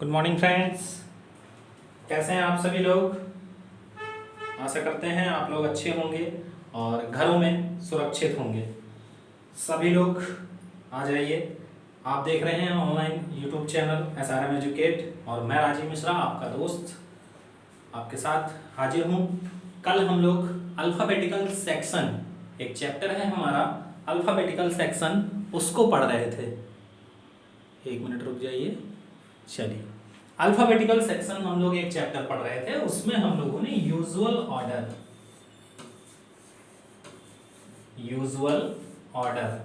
Good morning friends, कैसे हैं आप सभी लोग। आशा करते हैं आप लोग अच्छे होंगे और घरों में सुरक्षित होंगे। सभी लोग आ जाइए। आप देख रहे हैं online YouTube channel SRM educate और मैं राजीव मिश्रा आपका दोस्त आपके साथ हाजिर हूँ। कल हम लोग अल्फ़ाबेटिकल सेक्शन, एक चैप्टर है हमारा अल्फ़ाबेटिकल सेक्शन, उसको पढ़ रहे थे। एक मिनट रुक जाइए। चलिए, अल्फ़ाबेटिकल सेक्शन हम लोग एक चैप्टर पढ़ रहे थे, उसमें हम लोगों ने यूजुअल ऑर्डर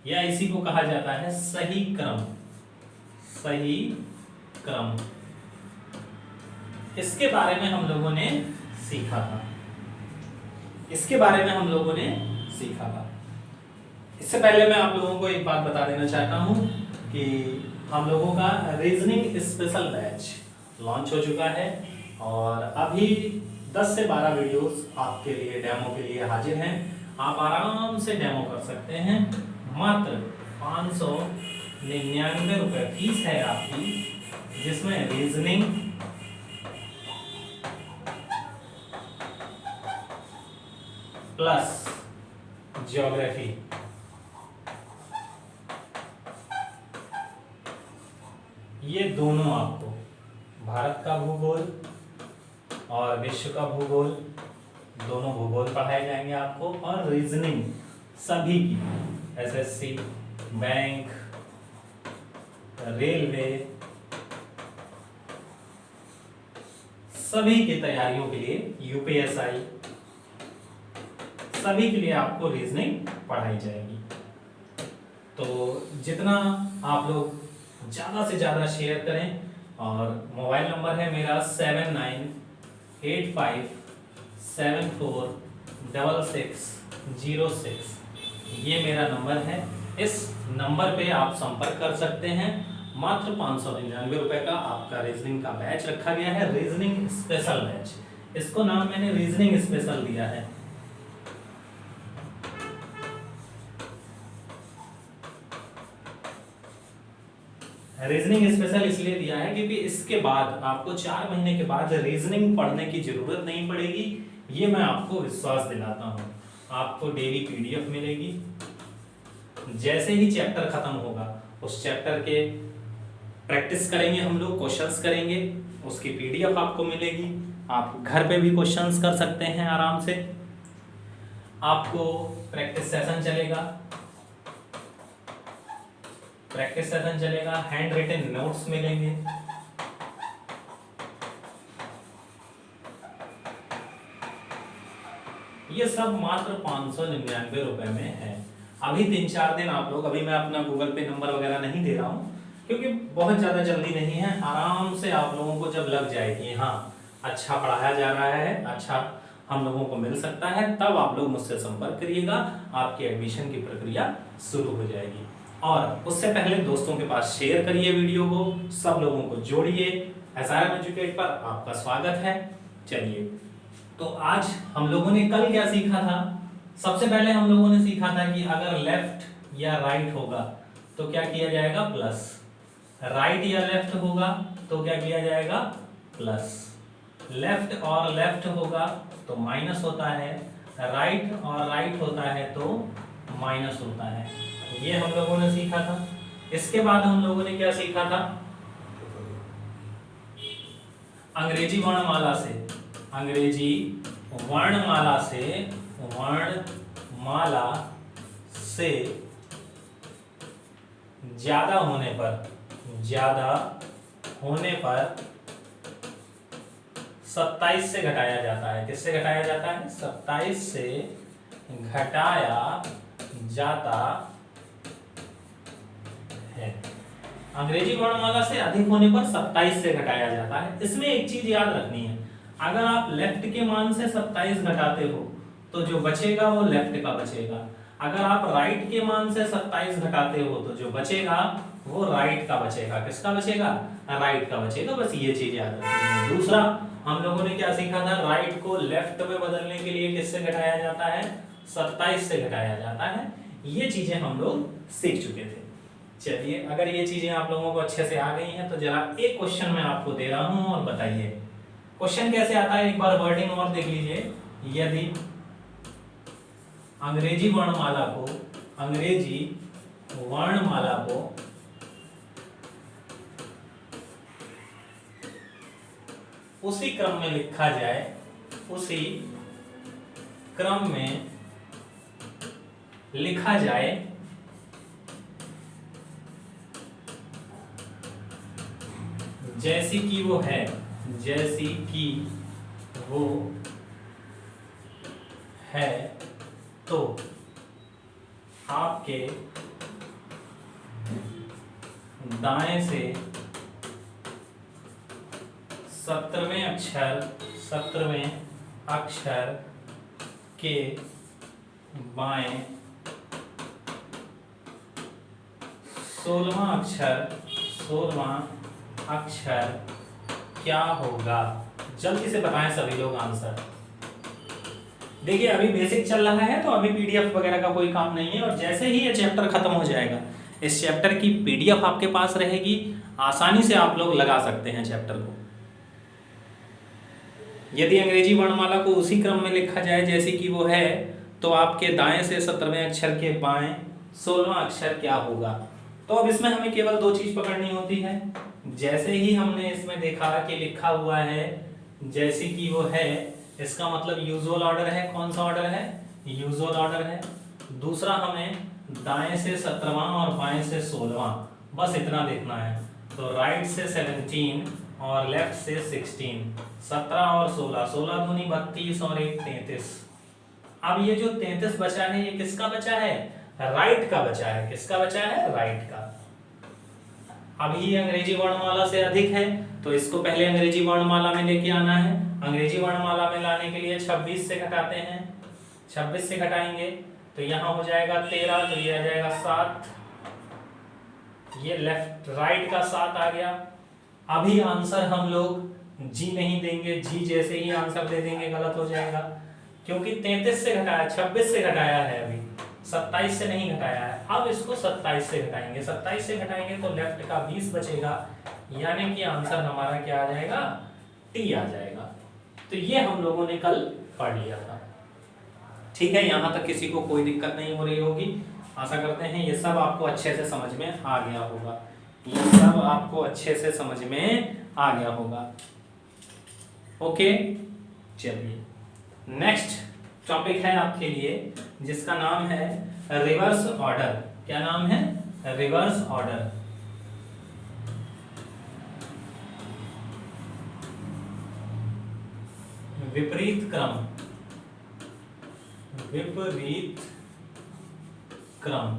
या इसी को कहा जाता है सही क्रम, इसके बारे में हम लोगों ने सीखा था। इससे पहले मैं आप लोगों को एक बात बता देना चाहता हूं कि हम लोगों का रीजनिंग स्पेशल बैच लॉन्च हो चुका है और अभी 10 से 12 वीडियोस आपके लिए डेमो के लिए हाजिर हैं। आप आराम से डेमो कर सकते हैं। मात्र 599 रुपये फीस है आपकी, जिसमें रीजनिंग, प्लस ज्योग्राफी, ये दोनों आपको भारत का भूगोल और विश्व का भूगोल, दोनों भूगोल पढ़ाए जाएंगे आपको। और रीजनिंग सभी की, SSC, बैंक, रेलवे, सभी की तैयारियों के लिए, UPSI, सभी के लिए आपको रीजनिंग पढ़ाई जाएगी। तो जितना आप लोग ज़्यादा से ज़्यादा शेयर करें, और मोबाइल नंबर है मेरा 7985746606, ये मेरा नंबर है। इस नंबर पे आप संपर्क कर सकते हैं। मात्र 599 रुपये का आपका रीजनिंग का बैच रखा गया है, रीजनिंग स्पेशल बैच। इसको नाम मैंने रीजनिंग स्पेशल दिया है। रीजनिंग स्पेशल इसलिए दिया है क्योंकि इसके बाद आपको 4 महीने के बाद रीजनिंग पढ़ने की जरूरत नहीं पड़ेगी। ये मैं आपको विश्वास दिलाता हूँ। आपको डेली PDF मिलेगी। जैसे ही चैप्टर खत्म होगा, उस चैप्टर के प्रैक्टिस करेंगे हम लोग, क्वेश्चंस करेंगे, उसकी PDF आपको मिलेगी। आप घर पे भी क्वेश्चंस कर सकते हैं आराम से। आपको प्रैक्टिस सेशन चलेगा, हैंड रिटन नोट्स मिलेंगे। ये सब मात्र 599 रुपए में है। अभी 3-4 दिन आप लोग, अभी मैं अपना गूगल पे नंबर वगैरह नहीं दे रहा हूँ क्योंकि बहुत ज़्यादा जल्दी नहीं है। आराम से आप लोगों को जब लग जाएगी, हाँ अच्छा पढ़ाया जा रहा है, अच्छा हम लोगों को मिल सकता है, तब आप लोग मुझसे संपर्क करिएगा। आपके एडमिशन की प्रक्रिया शुरू हो जाएगी। और उससे पहले दोस्तों के पास शेयर करिए वीडियो को, सब लोगों को जोड़िए। SRM एजुकेट पर आपका स्वागत है। चलिए, तो आज हम लोगों ने कल क्या सीखा था। सबसे पहले हम लोगों ने सीखा था कि अगर लेफ्ट या राइट होगा तो क्या किया जाएगा, प्लस। राइट या लेफ्ट होगा तो क्या किया जाएगा, प्लस। लेफ्ट और लेफ्ट होगा तो माइनस होता है, राइट और राइट होता है तो माइनस होता है। ये हम लोगों ने सीखा था। इसके बाद हम लोगों ने क्या सीखा था, अंग्रेजी वर्णमाला से ज्यादा होने पर 27 से घटाया जाता है। किससे घटाया जाता है, 27 से घटाया जाता है। अंग्रेजी वर्णमाला से अधिक होने पर 27 से घटाया जाता है। इसमें एक चीज याद रखनी है, अगर आप लेफ्ट के मान से 27 घटाते हो तो जो बचेगा वो लेफ्ट का बचेगा। अगर आप राइट के मान से 27 घटाते हो तो जो बचेगा वो राइट का बचेगा। किसका बचेगा, राइट का बचेगा। बस ये चीज याद रखनी है। दूसरा हम लोगों ने क्या सीखा था, राइट को लेफ्ट में बदलने के लिए किससे घटाया जाता है, 27 से घटाया जाता है। ये चीजें हम लोग सीख चुके थे। चलिए, अगर ये चीजें आप लोगों को अच्छे से आ गई हैं तो जरा एक क्वेश्चन मैं आपको दे रहा हूं और बताइए क्वेश्चन कैसे आता है। एक बार वर्डिंग और देख लीजिए। यदि अंग्रेजी वर्णमाला को उसी क्रम में लिखा जाए, उसी क्रम में लिखा जाए जैसी कि वो है, जैसी कि वो है, तो आपके दाएं से 17वें अक्षर के बाएं 16वां अक्षर क्या होगा? जल्दी से बताएं सभी लोग आंसर। देखिए अभी बेसिक चल रहा है तो अभी पीडीएफ वगैरह का कोई काम नहीं है, और जैसे ही ये चैप्टर खत्म हो जाएगा इस चैप्टर की पीडीएफ आपके पास रहेगी, आसानी से आप लोग लगा सकते हैं चैप्टर को। यदि अंग्रेजी वर्णमाला को उसी क्रम में लिखा जाए जैसे कि वो है, तो आपके दाएं से 17वें अक्षर के बाएं 16वां अक्षर क्या होगा? तो अब इसमें हमें केवल दो चीज पकड़नी होती है। जैसे ही हमने इसमें देखा कि लिखा हुआ है जैसे कि वो है, इसका मतलब यूजुअल ऑर्डर है। कौन सा ऑर्डर है? यूजुअल ऑर्डर है। दूसरा हमें दाएं से 17वां और बाएं से 16वां, बस इतना देखना है। तो राइट से 17 और लेफ्ट से 16, 17 और 16, 16 दूनी 32 और 1 33। अब ये जो 33 बचा है ये किसका बचा है? राइट का बचा है। किसका बचा है? राइट का। अब ये अंग्रेजी वर्णमाला से अधिक है तो इसको पहले अंग्रेजी वर्णमाला में लेके आना है। अंग्रेजी वर्णमाला में लाने के लिए 26 से घटाते हैं, 26 से घटाएंगे तो यहाँ हो जाएगा 13, तो ये आ जाएगा 7, ये लेफ्ट राइट का 7 आ गया। अभी आंसर हम लोग जी नहीं देंगे, जी जैसे ही आंसर दे देंगे गलत हो जाएगा, क्योंकि 33 से घटाया, 26 से घटाया है, अभी 27 से नहीं घटाया है। अब इसको 27 से घटाएंगे, 27 से घटाएंगे तो लेफ्ट का 20 बचेगा, यानी कि आंसर हमारा क्या आ जाएगा? टी आ जाएगा। तो ये हम लोगों ने कल पढ़ लिया था। ठीक है, यहां तक किसी को कोई दिक्कत नहीं हो रही होगी। आशा करते हैं ये सब आपको अच्छे से समझ में आ गया होगा। ये सब आपको अच्छे से समझ में आ गया होगा। ओके, चलिए नेक्स्ट टॉपिक है आपके लिए जिसका नाम है रिवर्स ऑर्डर। क्या नाम है? Reverse order. विपरीत क्रम, विपरीत क्रम।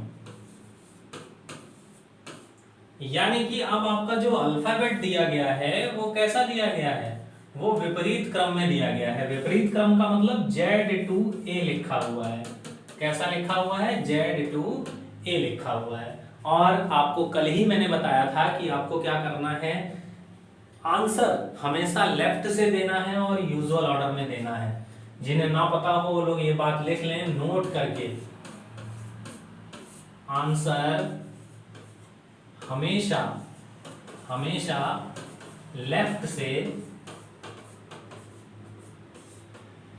यानी कि अब आपका जो अल्फाबेट दिया गया है वो कैसा दिया गया है? वो विपरीत क्रम में दिया गया है। विपरीत क्रम का मतलब Z to A लिखा हुआ है। कैसा लिखा हुआ है? Z to A लिखा हुआ है। और आपको कल ही मैंने बताया था कि आपको क्या करना है, आंसर हमेशा लेफ्ट से देना है और यूजुअल ऑर्डर में देना है। जिन्हें ना पता हो वो लोग ये बात लिख लें नोट करके। आंसर हमेशा हमेशा लेफ्ट से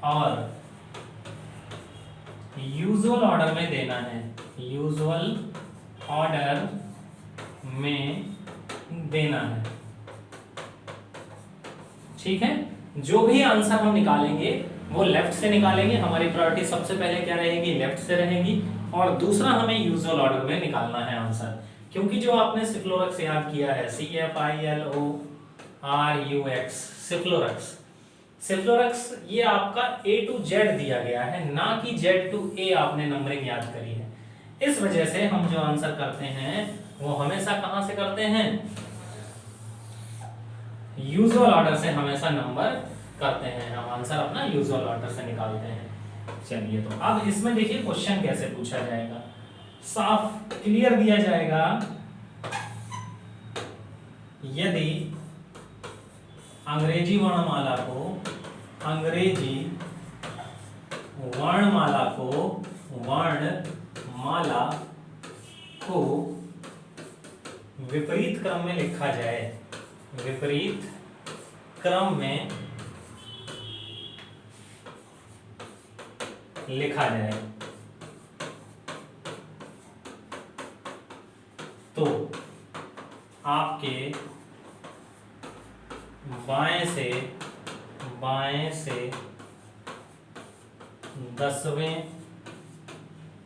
और यूजुअल ऑर्डर में देना है। यूजुअल ऑर्डर में देना है। ठीक है, जो भी आंसर हम निकालेंगे वो लेफ्ट से निकालेंगे। हमारी प्रायोरिटी सबसे पहले क्या रहेगी? लेफ्ट से रहेगी। और दूसरा हमें यूजुअल ऑर्डर में निकालना है आंसर, क्योंकि जो आपने सिफ्लोरक्स याद किया है, CFILORUX, सिफ्लोरक्स। सिफ्लोरक्स ये आपका A to Z दिया गया है, ना कि Z to A आपने नंबरिंग याद करी है। इस वजह से हम जो आंसर करते हैं वो हमेशा कहां से करते हैं? यूजुअल ऑर्डर से हमेशा नंबर करते हैं। हम आंसर अपना यूजुअल ऑर्डर से निकालते हैं। चलिए, तो अब इसमें देखिए क्वेश्चन कैसे पूछा जाएगा। साफ क्लियर दिया जाएगा, यदि अंग्रेजी वर्णमाला को विपरीत क्रम में लिखा जाए, विपरीत क्रम में लिखा जाए तो आपके बाएं से 10वें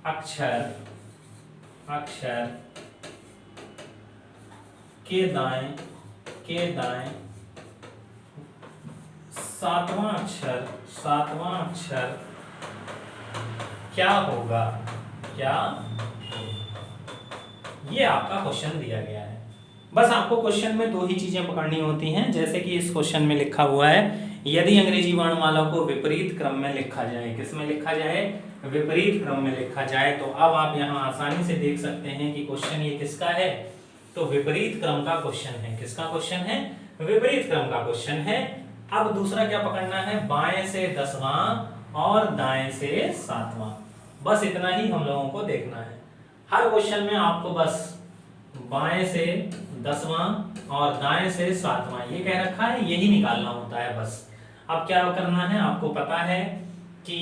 अक्षर के दाएं 7वां अक्षर क्या होगा, ये आपका क्वेश्चन दिया गया है। बस आपको क्वेश्चन में दो ही चीजें पकड़नी होती हैं, जैसे कि इस क्वेश्चन में लिखा हुआ है यदि अंग्रेजी वर्णमाला को विपरीत क्रम में लिखा जाए, किस में लिखा जाए, विपरीत क्रम में लिखा जाए। तो अब आप यहाँ आसानी से देख सकते हैं कि क्वेश्चन ये किसका है, तो विपरीत क्रम का क्वेश्चन है। किसका क्वेश्चन है, विपरीत क्रम का क्वेश्चन है। अब दूसरा क्या पकड़ना है, बाएं से 10वां और दाएं से 7वां, बस इतना ही हम लोगों को देखना है। हर क्वेश्चन में आपको बस बाएं से 10वां और दाएं से 7वां ये कह रखा है, यही निकालना होता है बस। अब क्या करना है, आपको पता है कि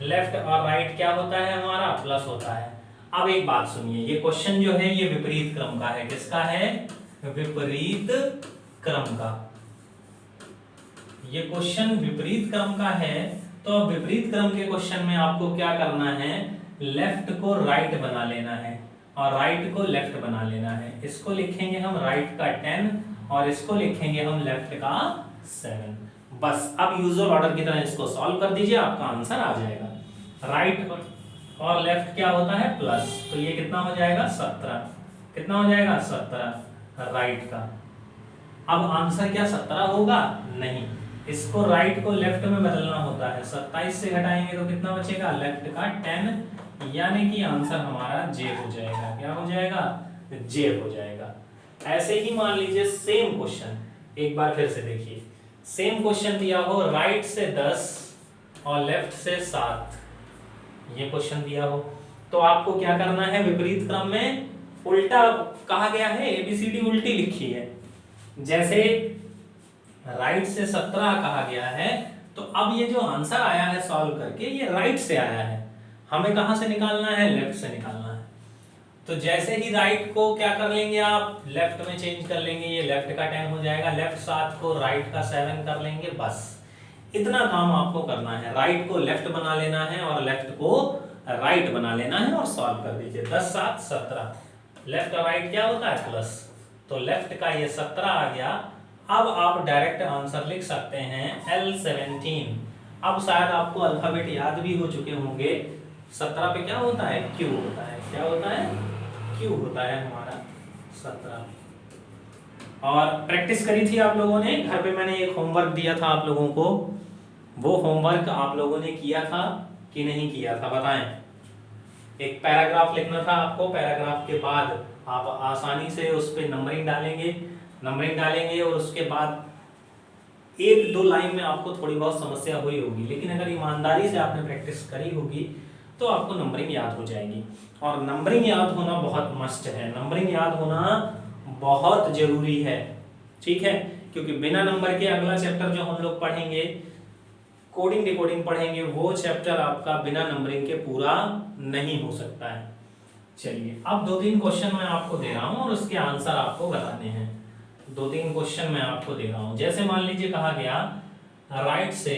लेफ्ट और राइट क्या होता है, हमारा प्लस होता है। अब एक बात सुनिए, ये क्वेश्चन जो है ये विपरीत क्रम का है। किसका है, विपरीत क्रम का। ये क्वेश्चन विपरीत क्रम का है, तो अब विपरीत क्रम के क्वेश्चन में आपको क्या करना है, लेफ्ट को राइट बना लेना है और राइट को लेफ्ट बना लेना है। इसको लिखेंगे हम राइट का 10 और इसको लिखेंगे हम लेफ्ट का 7। बस अब यूजुअल ऑर्डर की तरह इसको सॉल्व कर दीजिए, आपका आंसर आ जाएगा। राइट और लेफ्ट क्या होता है, प्लस, तो ये कितना हो जाएगा 17। कितना हो जाएगा 17 राइट का। अब आंसर क्या 17 होगा, नहीं, इसको राइट को लेफ्ट में बदलना होता है। 27 से घटाएंगे तो कितना बचेगा, लेफ्ट का 10, यानी कि आंसर हमारा जे हो जाएगा। क्या हो जाएगा, जे हो जाएगा। ऐसे ही मान लीजिए सेम क्वेश्चन एक बार फिर से देखिए, सेम क्वेश्चन दिया हो राइट से 10 और लेफ्ट से 7, ये क्वेश्चन दिया हो, तो आपको क्या करना है, विपरीत क्रम में उल्टा कहा गया है, एबीसीडी उल्टी लिखी है। जैसे राइट से 17 कहा गया है, तो अब ये जो आंसर आया है सॉल्व करके, ये राइट से आया है, हमें कहां से निकालना है, लेफ्ट से निकालना है। तो जैसे ही राइट को क्या कर लेंगे आप, लेफ्ट में चेंज कर लेंगे, ये लेफ्ट का 10 हो जाएगा, लेफ्ट 7 को राइट का 7 कर लेंगे। बस इतना काम आपको करना है, राइट को लेफ्ट बना लेना है और लेफ्ट को राइट बना लेना है और सॉल्व कर दीजिए। 10 7 17, लेफ्ट और राइट क्या होता है, प्लस, तो लेफ्ट का ये 17 आ गया। अब आप डायरेक्ट आंसर लिख सकते हैं L17। अब शायद आपको अल्फाबेट याद भी हो चुके होंगे। 17 पे क्या होता है, Q होता है। क्या होता है, Q होता है हमारा 17। और प्रैक्टिस करी थी आप लोगों ने, घर पे मैंने एक होमवर्क दिया था आप लोगों को, वो होमवर्क आप लोगों ने किया था कि नहीं किया था, बताएं। एक पैराग्राफ लिखना था आपको, पैराग्राफ के बाद आप आसानी से उस पे नंबरिंग डालेंगे और उसके बाद एक दो लाइन में आपको थोड़ी बहुत समस्या हुई होगी, लेकिन अगर ईमानदारी से आपने प्रैक्टिस करी होगी तो आपको नंबरिंग याद हो जाएगी। और नंबरिंग याद होना बहुत मस्ट है, नंबरिंग याद होना बहुत जरूरी है, ठीक है, क्योंकि बिना नंबर के अगला चैप्टर जो हम लोग पढ़ेंगे, कोडिंग डिकोडिंग पढ़ेंगे, वो चैप्टर आपका बिना नंबरिंग के पूरा नहीं हो सकता है। चलिए अब 2-3 क्वेश्चन मैं आपको दे रहा हूं और उसके आंसर आपको बताने हैं। 2-3 क्वेश्चन मैं आपको दे रहा हूं। जैसे मान लीजिए कहा गया राइट से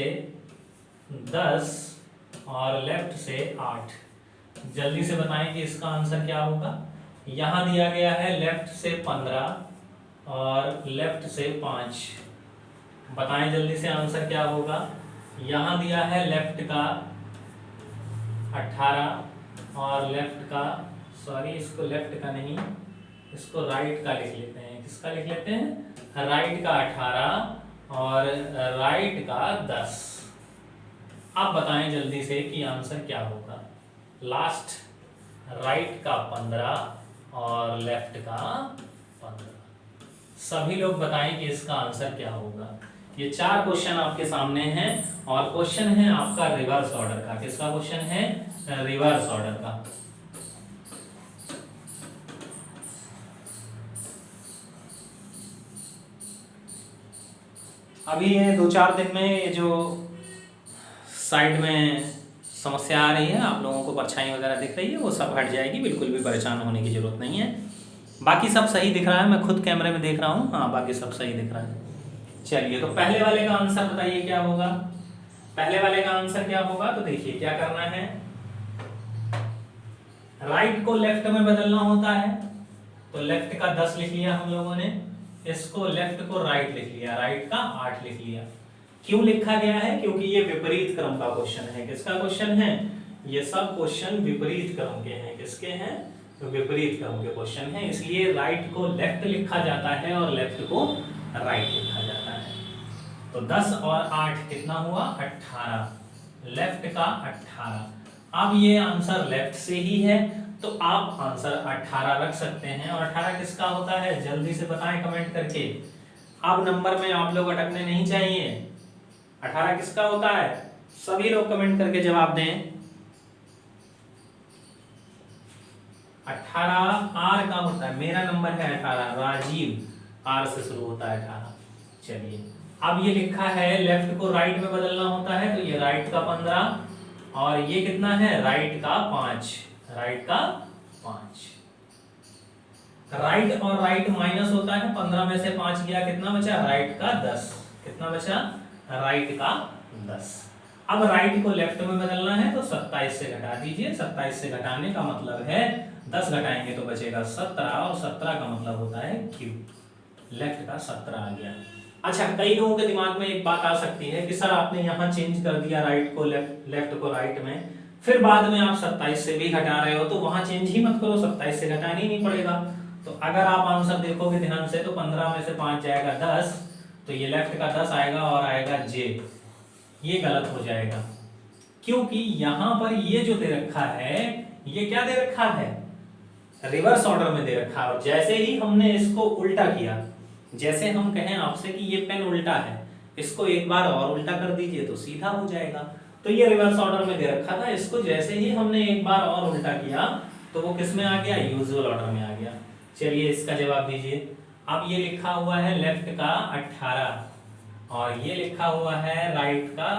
10 और लेफ्ट से 8, जल्दी से बताएं कि इसका आंसर क्या होगा। यहां दिया गया है लेफ्ट से 15 और लेफ्ट से 5, बताएं जल्दी से आंसर क्या होगा। यहां दिया है लेफ्ट का 18 और लेफ्ट का, सॉरी इसको लेफ्ट का नहीं, इसको राइट का लिख लेते हैं। किसका लिख लेते हैं, राइट का 18 और राइट का 10। अब बताएं जल्दी से कि आंसर क्या होगा। लास्ट राइट का 15 और लेफ्ट का 15। सभी लोग बताएं कि इसका आंसर क्या होगा। ये 4 क्वेश्चन आपके सामने हैं और क्वेश्चन है आपका रिवर्स ऑर्डर का। किसका क्वेश्चन है, रिवर्स ऑर्डर का। अभी ये 2-4 दिन में ये जो साइड में समस्या आ रही है, आप लोगों को परछाई वगैरह दिख रही है, वो सब हट जाएगी, बिल्कुल भी परेशान होने की ज़रूरत नहीं है। बाकी सब सही दिख रहा है, मैं खुद कैमरे में देख रहा हूँ, हाँ बाकी सब सही दिख रहा है। चलिए, तो पहले वाले का आंसर बताइए क्या होगा। पहले वाले का आंसर क्या होगा, तो देखिए क्या करना है, राइट को लेफ्ट में बदलना होता है, तो लेफ्ट का 10 लिख लिया हम लोगों ने, इसको लेफ्ट को राइट लिख लिया, राइट का 8 लिख लिया। क्यों लिखा गया है, क्योंकि ये विपरीत क्रम का क्वेश्चन है। किसका क्वेश्चन है, ये सब क्वेश्चन विपरीत क्रम के हैं। किसके हैं, तो विपरीत क्रम के क्वेश्चन हैं, इसलिए राइट को लेफ्ट लिखा जाता है और लेफ्ट को राइट लिखा जाता है। तो 10 और 8 कितना हुआ, 18, लेफ्ट का 18। अब ये आंसर लेफ्ट से ही है, तो आप आंसर 18 रख सकते हैं। और 18 किसका होता है, जल्दी से बताएं कमेंट करके। अब नंबर में आप लोग अटकने नहीं चाहिए, 18 किसका होता है, सभी लोग कमेंट करके जवाब दें। 18 आर का होता है, मेरा नंबर है 18, राजीव, आर से शुरू होता है 18। चलिए, अब ये लिखा है लेफ्ट को राइट में बदलना होता है, तो ये राइट का 15 और ये कितना है, राइट का 5, राइट का 5। राइट और राइट माइनस होता है, 15 में से 5 गया, कितना बचा, राइट का 10, कितना बचा, राइट का 10। अब राइट को लेफ्ट में बदलना है, तो 27 से घटा दीजिए, 27 से घटाने का मतलब है 10 घटाएंगे तो बचेगा 17, और 17 का मतलब होता है क्यू, लेफ्ट का 17 आ गया। अच्छा, कई लोगों के दिमाग में एक बात आ सकती है कि सर आपने यहाँ चेंज कर दिया राइट को लेफ्ट, लेफ्ट को राइट में, फिर बाद में आप 27 से भी घटा रहे हो, तो वहां चेंज ही मत करो, 27 से घटाना ही नहीं पड़ेगा। तो अगर आप आंसर देखोगे ध्यान से, तो 15 में से 5 जाएगा 10, तो ये लेफ्ट का 10 आएगा और आएगा जे, ये गलत हो जाएगा, क्योंकि यहां पर ये जो दे रखा है, ये क्या दे रखा है, रिवर्स ऑर्डर में दे रखा है। और जैसे ही हमने इसको उल्टा किया, जैसे हम कहें आपसे कि ये पेन उल्टा है, इसको एक बार और उल्टा कर दीजिए तो सीधा हो जाएगा। तो ये रिवर्स ऑर्डर में दे रखा था, इसको जैसे ही हमने एक बार और उल्टा किया तो वो किस में आ गया, यूजुअल ऑर्डर में आ गया। चलिए, इसका जवाब दीजिए। अब ये लिखा हुआ है लेफ्ट का 18 और ये लिखा हुआ है राइट का,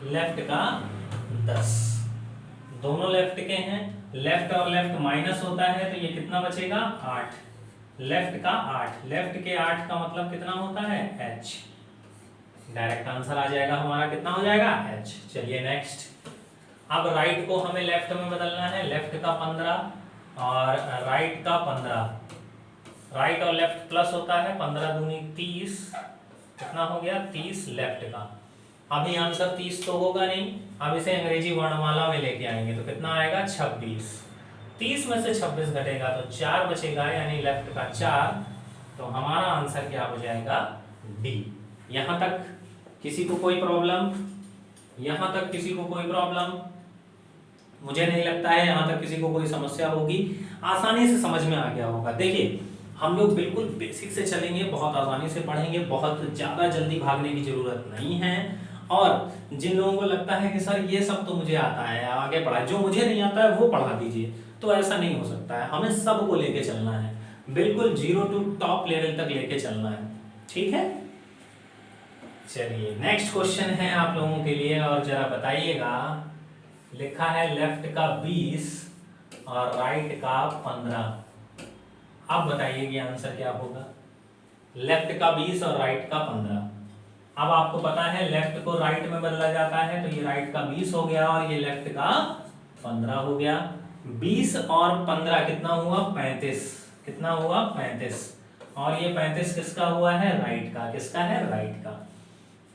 लेफ्ट का 10, दोनों लेफ्ट के हैं, लेफ्ट और लेफ्ट माइनस होता है, तो ये कितना बचेगा, 8, लेफ्ट का 8, लेफ्ट के 8 का मतलब कितना होता है, h, डायरेक्ट आंसर आ जाएगा हमारा, कितना हो जाएगा, h। चलिए नेक्स्ट, अब राइट को हमें लेफ्ट में बदलना है, लेफ्ट का 15 और राइट का 15, राइट और लेफ्ट प्लस होता है, 15 दूनी 30, कितना हो गया, 30 लेफ्ट का। अभी आंसर 30 तो होगा नहीं, अब इसे अंग्रेजी वर्णमाला में लेके आएंगे, तो कितना आएगा, 26, 30 में से 26 घटेगा तो 4 बचेगा, यानी लेफ्ट का 4। तो हमारा आंसर क्या हो जाएगा, डी। यहां तक किसी को कोई प्रॉब्लम, यहां तक किसी को कोई प्रॉब्लम, मुझे नहीं लगता है यहां तक किसी को कोई समस्या होगी, आसानी से समझ में आ गया होगा। देखिए, हम लोग बिल्कुल बेसिक से चलेंगे, बहुत आसानी से पढ़ेंगे, बहुत ज्यादा जल्दी भागने की जरूरत नहीं है। और जिन लोगों को लगता है कि सर ये सब तो मुझे आता है, आगे पढ़ा, जो मुझे नहीं आता है वो पढ़ा दीजिए, तो ऐसा नहीं हो सकता है। हमें सबको लेके चलना है, बिल्कुल 0 टू टॉप लेवल तक लेके चलना है, ठीक है। चलिए, नेक्स्ट क्वेश्चन है आप लोगों के लिए, और जरा बताइएगा, लिखा है लेफ्ट का 20 और राइट का 15। अब बताइए कि आंसर क्या होगा, लेफ्ट का 20 और राइट का 15। अब आपको पता है लेफ्ट को राइट में बदला जाता है, तो ये राइट का 20 हो गया और ये लेफ्ट का 15 हो गया। 20 और 15 कितना हुआ, 35, कितना हुआ, 35, और ये 35 किसका हुआ है, राइट का, किसका है, राइट का।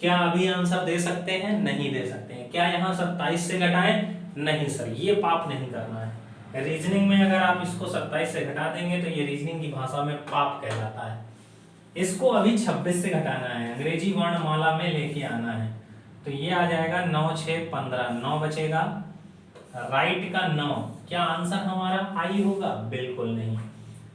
क्या अभी आंसर दे सकते हैं, नहीं दे सकते हैं। क्या यहाँ 27 से घटाएं, नहीं सर, ये पाप नहीं करना है। रीजनिंग में अगर आप इसको 27 से घटा देंगे तो ये रीजनिंग की भाषा में पाप कहलाता है। इसको अभी 26 से घटाना है, अंग्रेजी वर्णमाला में लेके आना है, तो ये आ जाएगा 9 6 15, 9 बचेगा, राइट का 9। क्या आंसर हमारा आई होगा, बिल्कुल नहीं।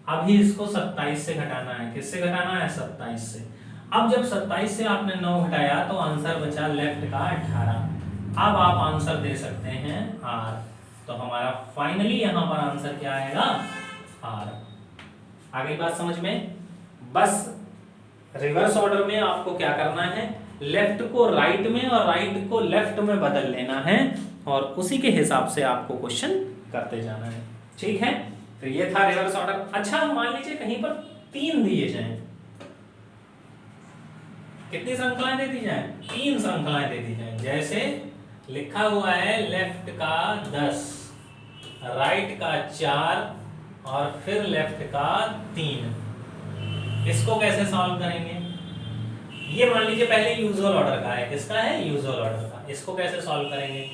अभी इसको 27 से घटाना है, किससे घटाना है, 27 से। अब जब 27 से आपने 9 घटाया तो आंसर बचा लेफ्ट का 18। अब आप आंसर दे सकते हैं आर, तो हमारा फाइनली यहां पर आंसर क्या आएगा, आर। आगे बात समझ में, बस रिवर्स ऑर्डर में आपको क्या करना है, लेफ्ट को राइट में और राइट को लेफ्ट में बदल लेना है और उसी के हिसाब से आपको क्वेश्चन करते जाना है। ठीक है, तो ये था रिवर्स ऑर्डर। अच्छा मान लीजिए कहीं पर 3 दिए जाएं, कितनी श्रृंखलाएं दे दी जाएं, 3 श्रृंखलाएं दे दी जाएं। जैसे लिखा हुआ है लेफ्ट का 10, राइट का 4 और फिर लेफ्ट का 3। इसको कैसे सॉल्व करेंगे, ये मान लीजिए पहले यूजुअल ऑर्डर का है, किसका है, यूजुअल ऑर्डर का। इसको कैसे सॉल्व करेंगे,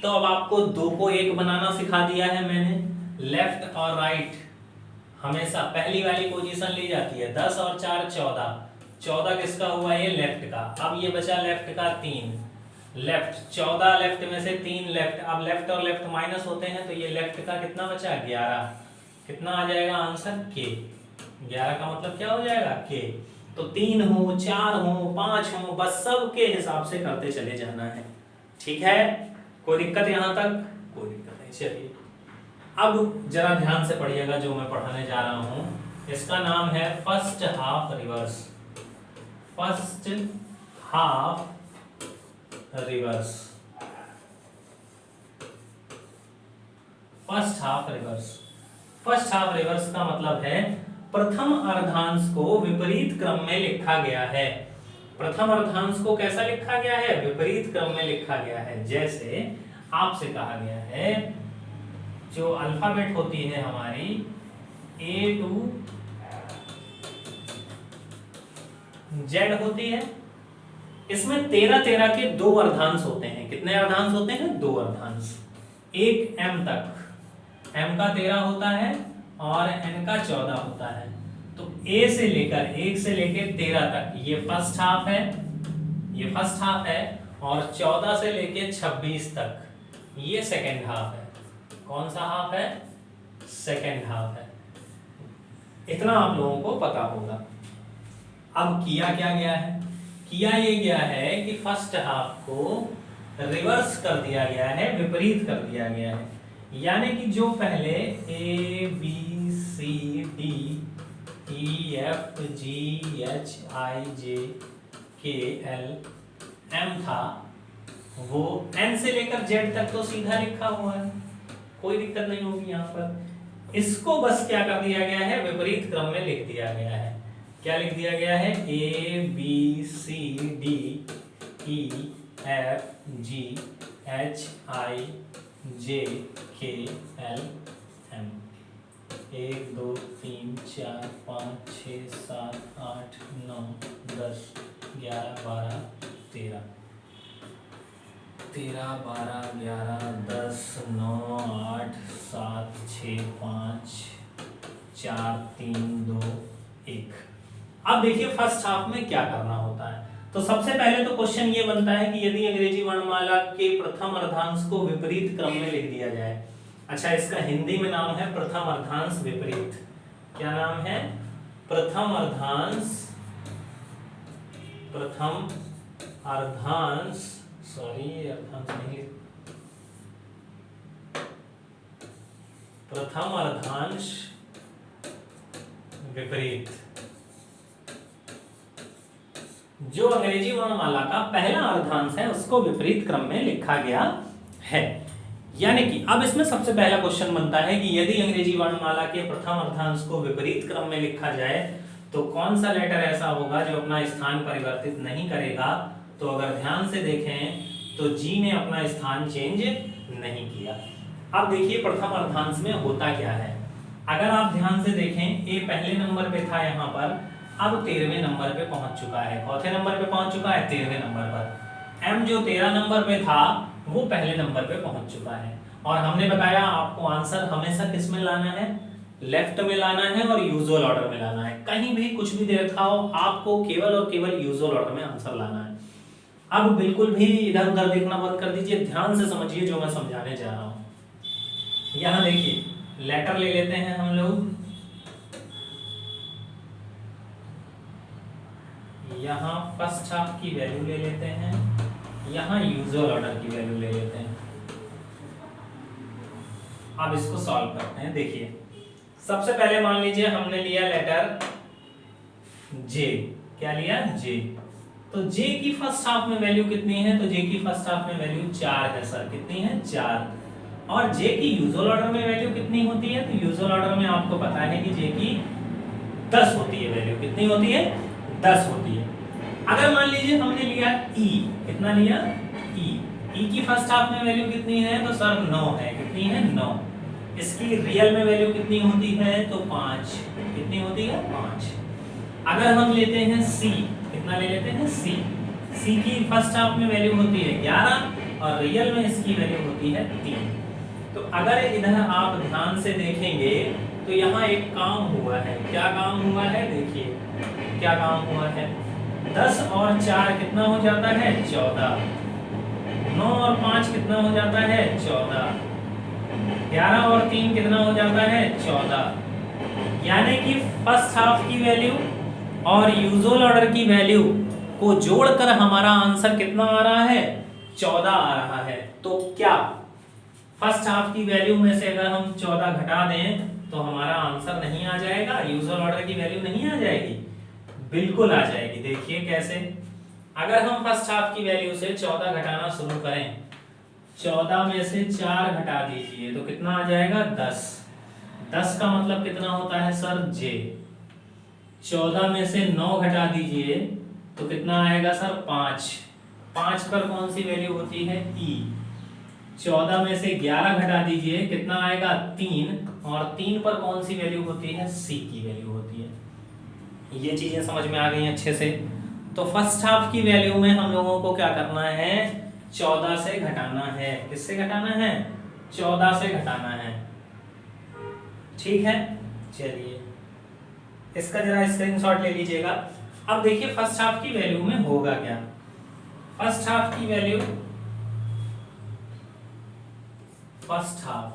तो अब आपको 2 को 1 बनाना सिखा दिया है मैंने। लेफ्ट और राइट हमेशा पहली वाली पोजीशन ली जाती है, 10 और 4 14, 14 किसका हुआ, ये लेफ्ट का। अब ये बचा लेफ्ट का 3, लेफ्ट 14 लेफ्ट में से 3 लेफ्ट, अब लेफ्ट और लेफ्ट माइनस होते हैं तो ये लेफ्ट का कितना बचा, 11। कितना आ जाएगा आंसर, के। 11 का मतलब क्या हो जाएगा, के। तो 3 हो, 4 हो, 5 हो, बस सब के हिसाब से करते चले जाना है। ठीक है, कोई दिक्कत यहां तक, कोई दिक्कत नहीं। चलिए अब जरा ध्यान से पढ़िएगा जो मैं पढ़ाने जा रहा हूं, इसका नाम है first half reverse. First half reverse, first half reverse. First half reverse का मतलब है प्रथम अर्धांश को विपरीत क्रम में लिखा गया है। प्रथम अर्धांश को कैसा लिखा गया है, विपरीत क्रम में लिखा गया है। जैसे आपसे कहा गया है जो अल्फाबेट होती है हमारी A to Z होती है, इसमें 13 के 2 अर्धांश होते हैं। कितने अर्धांश होते हैं, 2 अर्धांश। एक M तक, M का 13 होता है और N का 14 होता है। तो A से लेकर 1 से लेकर 13 तक ये फर्स्ट हाफ है, ये फर्स्ट हाफ है, और 14 से लेकर 26 तक ये सेकेंड हाफ है। कौन सा हाफ है, सेकेंड हाफ है। इतना आप लोगों को पता होगा। अब किया क्या गया है, किया ये गया है कि फर्स्ट हाफ को रिवर्स कर दिया गया है, विपरीत कर दिया गया है। यानी कि जो पहले A B C D E F G H I J K L M था, वो N से लेकर Z तक तो सीधा लिखा हुआ है, कोई दिक्कत नहीं होगी यहाँ पर। इसको बस क्या कर दिया गया है, विपरीत क्रम में लिख दिया गया है। क्या लिख दिया गया है, A B C D E F G H I J K L M 1 2 3 4 5 6 7 8 9 10 11 12 13 13 12 11 10 9 8 7 6 5 4 3 2 1। अब देखिए फर्स्ट हाफ में क्या करना होता है। तो सबसे पहले तो क्वेश्चन ये बनता है कि यदि अंग्रेजी वर्णमाला के प्रथम अर्धांश को विपरीत क्रम में लिख दिया जाए। अच्छा, इसका हिंदी में नाम है प्रथम अर्धांश विपरीत। क्या नाम है, प्रथम अर्धांश, प्रथम अर्धांश, सॉरी अर्धांश नहीं, प्रथम अर्धांश विपरीत। जो अंग्रेजी वर्णमाला का पहला अर्धांश है उसको विपरीत क्रम में लिखा गया है। यानी कि अब इसमें सबसे पहला क्वेश्चन बनता है कि यदि अंग्रेजी वर्णमाला के प्रथम अर्धांश को विपरीत क्रम में लिखा जाए तो कौन सा लेटर ऐसा होगा जो अपना स्थान परिवर्तित नहीं करेगा। तो अगर ध्यान से देखें तो जी ने अपना स्थान चेंज नहीं किया। अब देखिए प्रथम अर्धांश में होता क्या है। अगर आप ध्यान से देखें, ए पहले नंबर पे था यहाँ पर, अब 13वें नंबर पे पहुंच चुका है। चौथे नंबर पे पहुंच चुका है, 13वें नंबर पर। एम जो 13 नंबर पे था वो पहले नंबर पे पहुंच चुका है। और हमने बताया आपको आंसर हमेशा किस में लाना है, लेफ्ट में लाना है और यूजुअल ऑर्डर में लाना है। कहीं भी कुछ भी दे रखा हो आपको केवल और केवल यूजुअल ऑर्डर में आंसर लाना है। अब बिल्कुल भी इधर उधर देखना बंद कर दीजिए, ध्यान से समझिए जो मैं समझाने जा रहा हूं। यहां देखिए लेटर ले लेते हैं हम लोग, यहाँ फर्स्ट हाफ की वैल्यू ले लेते हैं, यहाँ यूजुअल ऑर्डर की वैल्यू ले लेते हैं। अब इसको सॉल्व करते हैं। देखिए सबसे पहले मान लीजिए हमने लिया लेटर जे। क्या लिया जे। तो जे की फर्स्ट हाफ में वैल्यू कितनी है, तो जे की फर्स्ट हाफ में वैल्यू 4 है सर, कितनी है 4। और जे की यूजुअल ऑर्डर में वैल्यू कितनी होती है, तो यूजुअल ऑर्डर में आपको पता है कि जे की 10 होती है वैल्यू, कितनी होती है 10 होती है। अगर मान लीजिए हमने लिया ई, कितना लिया ई की फर्स्ट हाफ में वैल्यू कितनी है, तो सर 9 है, कितनी है 9। इसकी रियल में वैल्यू कितनी होती है, तो 5, कितनी होती है 5। अगर हम लेते हैं सी, कितना ले लेते हैं सी की फर्स्ट हाफ में वैल्यू होती है 11 और रियल में इसकी वैल्यू होती है 3। तो अगर इधर आप ध्यान से देखेंगे तो यहाँ एक काम हुआ है, क्या काम हुआ है, देखिए क्या काम हुआ है। 10 और 4 कितना हो जाता है 14, 9 और 5 कितना हो जाता है 14, 11 और 3 कितना हो जाता है 14। यानी कि फर्स्ट हाफ की वैल्यू और यूजुअल ऑर्डर की वैल्यू को जोड़कर हमारा आंसर कितना आ रहा है 14 आ रहा है। तो क्या फर्स्ट हाफ की वैल्यू में से अगर हम 14 घटा दें तो हमारा आंसर नहीं आ जाएगा, यूजुअल ऑर्डर की वैल्यू नहीं आ जाएगी, बिल्कुल आ जाएगी। देखिए कैसे, अगर हम फर्स्ट हाफ की वैल्यू से 14 घटाना शुरू करें, 14 में से 4 घटा दीजिए तो कितना आ जाएगा 10। 10 का मतलब कितना होता है सर जे। 14 में से 9 घटा दीजिए तो कितना आएगा सर 5। 5 पर कौन सी वैल्यू होती है ई। 14 में से 11 घटा दीजिए कितना आएगा 3 और 3 पर कौन सी वैल्यू होती है सी की वैल्यू होती है। ये चीजें समझ में आ गई अच्छे से। तो फर्स्ट हाफ की वैल्यू में हम लोगों को क्या करना है 14 से घटाना है। किससे घटाना है 14 से घटाना है, ठीक है। चलिए इसका जरा स्क्रीनशॉट ले लीजिएगा। अब देखिए फर्स्ट हाफ की वैल्यू में होगा क्या। फर्स्ट हाफ की वैल्यू, फर्स्ट हाफ,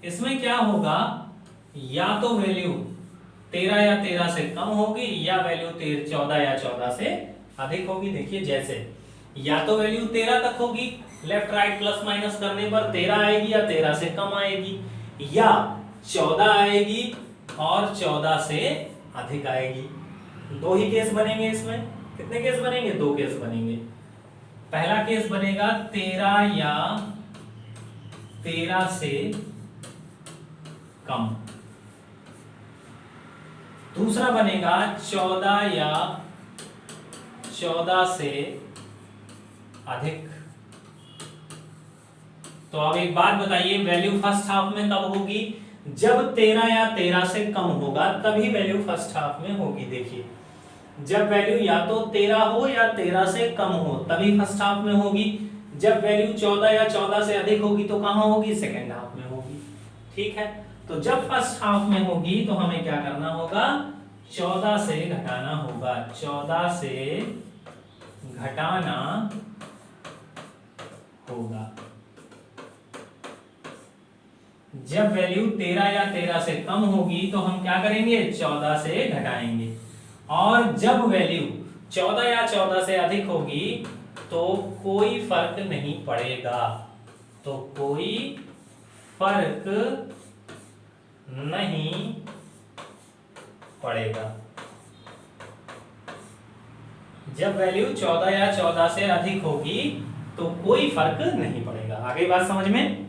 इसमें क्या होगा, या तो वैल्यू 13 या 13 से कम होगी या वैल्यू 14 या 14 से अधिक होगी। देखिए जैसे या तो वैल्यू 13 तक होगी, लेफ्ट राइट प्लस माइनस करने पर 13 आएगी या 13 से कम आएगी, या 14 आएगी और 14 से अधिक आएगी। दो ही केस बनेंगे इसमें। कितने केस बनेंगे, 2 केस बनेंगे। पहला केस बनेगा 13 या 13 से कम, दूसरा बनेगा 14 या 14 से अधिक। तो अब एक बात बताइए, वैल्यू फर्स्ट हाफ में कब होगी, जब 13 या 13 से कम होगा तभी वैल्यू फर्स्ट हाफ में होगी। देखिए जब वैल्यू या तो 13 हो या 13 से कम हो तभी फर्स्ट हाफ में होगी। जब वैल्यू 14 या 14 से अधिक होगी तो कहां होगी, सेकेंड हाफ में होगी, ठीक है। तो जब फर्स्ट हाफ में होगी तो हमें क्या करना होगा 14 से घटाना होगा, 14 से घटाना होगा। जब वैल्यू 13 या 13 से कम होगी तो हम क्या करेंगे 14 से घटाएंगे, और जब वैल्यू 14 या 14 से अधिक होगी तो कोई फर्क नहीं पड़ेगा, तो कोई फर्क नहीं पड़ेगा। जब वैल्यू 14 या 14 से अधिक होगी तो कोई फर्क नहीं पड़ेगा। आगे बात समझ में,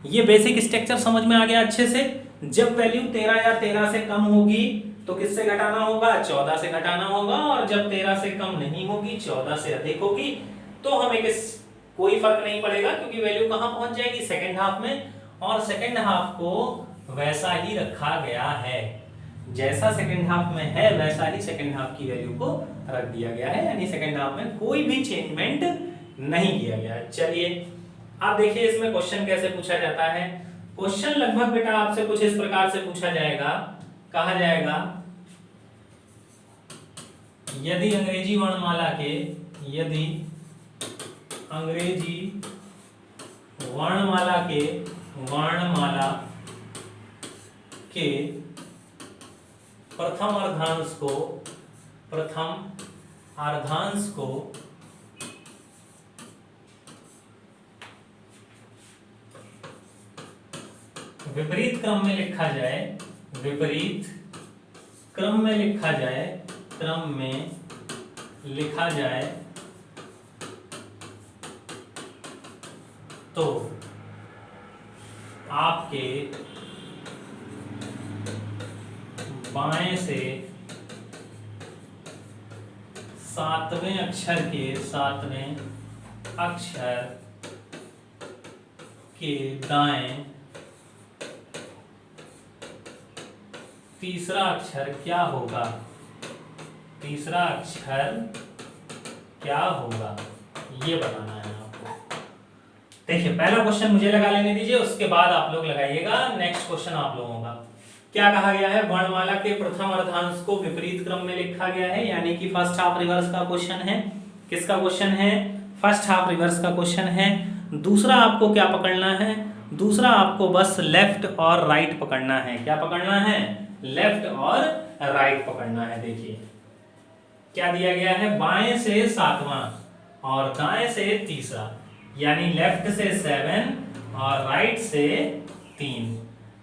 ये बेसिक स्ट्रक्चर समझ में आ गया अच्छे से। जब वैल्यू 13 या 13 से कम होगी तो किससे घटाना होगा 14 से घटाना होगा, और जब 13 से कम नहीं होगी 14 से अधिक होगी तो हमें कोई फर्क नहीं पड़ेगा, क्योंकि वैल्यू कहां पहुंच जाएगी सेकेंड हाफ में, और सेकेंड हाफ को वैसा ही रखा गया है, जैसा सेकेंड हाफ में है वैसा ही सेकेंड हाफ की वैल्यू को रख दिया गया है, यानी सेकेंड हाफ में कोई भी चेंजमेंट नहीं किया गया है। चलिए आप देखिए इसमें क्वेश्चन कैसे पूछा जाता है। क्वेश्चन लगभग बेटा आपसे कुछ इस प्रकार से पूछा जाएगा, कहा जाएगा यदि अंग्रेजी वर्णमाला के, यदि अंग्रेजी वर्णमाला के प्रथम अर्धांश को विपरीत क्रम में लिखा जाए, विपरीत क्रम में लिखा जाए, क्रम में लिखा जाए तो आपके बाएं से सातवें अक्षर के दाएं तीसरा अक्षर क्या होगा, तीसरा अक्षर क्या होगा, ये बताना है आपको। देखिए पहला क्वेश्चन मुझे लगा लेने दीजिए, उसके बाद आप लोग लगाइएगा नेक्स्ट क्वेश्चन आप लोगों का। क्या कहा गया है, वर्णमाला के प्रथम अर्धांश को विपरीत क्रम में लिखा गया है, यानी कि फर्स्ट हाफ रिवर्स का क्वेश्चन है। किसका क्वेश्चन है, फर्स्ट हाफ रिवर्स का क्वेश्चन है। दूसरा आपको क्या पकड़ना है, दूसरा आपको बस लेफ्ट और राइट पकड़ना है। क्या पकड़ना है, लेफ्ट और राइट पकड़ना है। देखिए क्या दिया गया है, बाएं से सातवां और दाएं से तीसरा, यानी लेफ्ट से 7 और राइट से 3।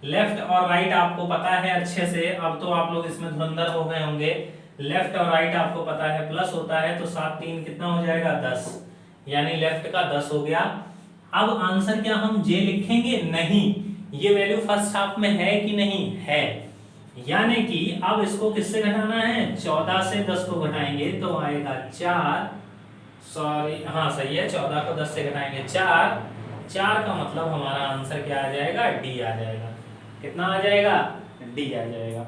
लेफ्ट और राइट आपको पता है अच्छे से, अब तो आप लोग इसमें धुरंधर हो गए होंगे। लेफ्ट और राइट आपको पता है, प्लस होता है तो 7 3 कितना हो जाएगा 10, यानी लेफ्ट का 10 हो गया। अब आंसर क्या हम जे लिखेंगे, नहीं, ये वैल्यू फर्स्ट हाफ में है कि नहीं है, यानी कि अब इसको किससे घटाना है, 14 से 10 को घटाएंगे तो आएगा 4, सॉरी हाँ सही है, 14 को 10 से घटाएंगे 4 का मतलब हमारा आंसर क्या आ जाएगा, डी आ जाएगा। कितना आ जाएगा, डी आ जाएगा।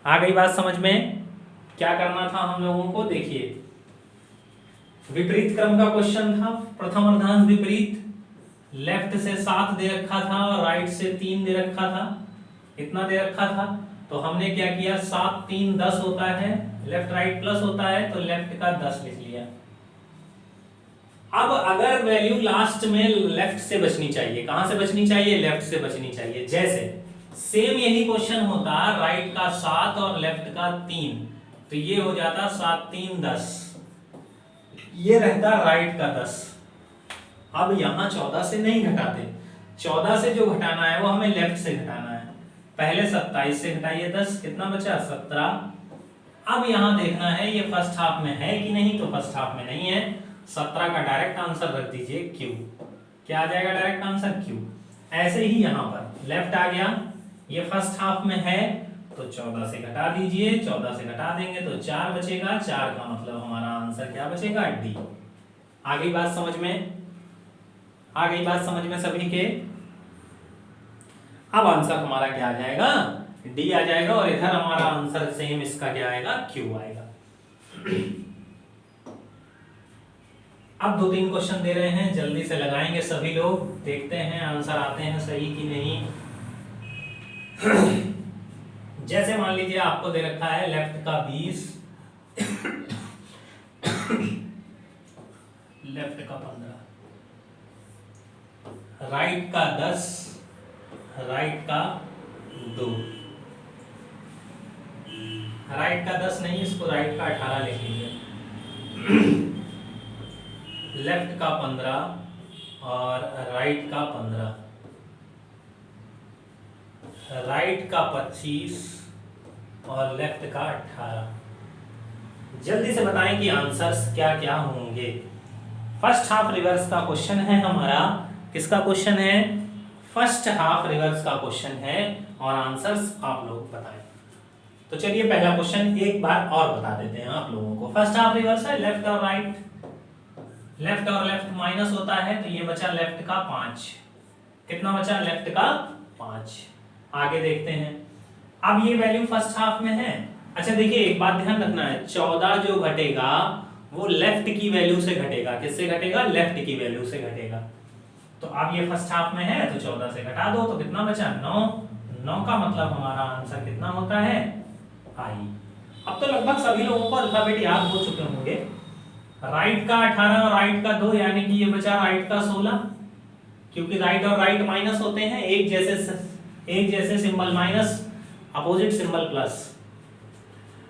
आ गई बात समझ में, क्या करना था हम लोगों को। देखिए विपरीत क्रम का क्वेश्चन था, प्रथम अर्धांश विपरीत, लेफ्ट से 7 दे रखा था और राइट से 3 दे रखा था, इतना दे रखा था। तो हमने क्या किया, 7 3 10 होता है, लेफ्ट राइट प्लस होता है तो लेफ्ट का 10 लिख लिया। अब अगर वैल्यू लास्ट में लेफ्ट से बचनी चाहिए, कहां से बचनी चाहिए, लेफ्ट से बचनी चाहिए। जैसे सेम यही क्वेश्चन होता, राइट का 7 और लेफ्ट का 3, तो ये हो जाता 7 3 10, ये रहता राइट का 10। अब यहां 14 से नहीं घटाते, 14 से जो घटाना है वो हमें लेफ्ट से घटाना है। पहले 27 से घटाइए 10, कितना बचा 17। अब यहां देखना है ये फर्स्ट हाफ में है कि नहीं, तो फर्स्ट हाफ में नहीं है, 17 का डायरेक्ट आंसर रख दीजिए क्यू। क्या आ जाएगा डायरेक्ट आंसर, क्यू। ऐसे ही यहां पर लेफ्ट आ गया, ये फर्स्ट हाफ में है तो 14 से घटा दीजिए, 14 से घटा देंगे तो 4 बचेगा, 4 का मतलब हमारा आंसर क्या बचेगा, डी। आ गई बात समझ में, आ गई बात समझ में सभी के। अब आंसर हमारा क्या आ जाएगा, डी आ जाएगा, और इधर हमारा आंसर सेम इसका क्या आएगा, क्यू आएगा। अब 2-3 क्वेश्चन दे रहे हैं, जल्दी से लगाएंगे सभी लोग, देखते हैं आंसर आते हैं सही कि नहीं। जैसे मान लीजिए आपको दे रखा है लेफ्ट का 20, लेफ्ट का 15, राइट का 10, राइट का 2, राइट का 10 नहीं, इसको राइट का 18 लिख लीजिए। लेफ्ट का 15 और राइट का 15, राइट का 25 और लेफ्ट का 18। जल्दी से बताएं कि आंसर्स क्या क्या होंगे। फर्स्ट हाफ रिवर्स का क्वेश्चन है हमारा, किसका क्वेश्चन है, फर्स्ट हाफ रिवर्स का क्वेश्चन है, और आंसर्स आप लोग बताएं। तो चलिए पहला क्वेश्चन एक बार और बता देते हैं आप लोगों को। फर्स्ट हाफ रिवर्स है, लेफ्ट और राइट, लेफ्ट और लेफ्ट माइनस होता है तो ये बचा लेफ्ट का 5, कितना बचा, लेफ्ट का 5। आगे देखते हैं, अब ये वैल्यू फर्स्ट हाफ में है। अच्छा देखिए एक बात ध्यान रखना है, 14 जो घटेगा वो लेफ्ट की वैल्यू से घटेगा, किससे घटेगा, लेफ्ट की वैल्यू से घटेगा। तो अब ये फर्स्ट हाफ में है तो 14 से घटा दो तो कितना बचा, 9। 9 का मतलब हमारा आंसर कितना होता है, आई। अब तो लगभग सभी लोगों को अल्फाबेट याद हो चुके होंगे। राइट का 18 और राइट का 2, यानी कि ये बचा राइट का 16, क्योंकि राइट और राइट माइनस होते हैं, एक जैसे symbol minus, opposite symbol plus.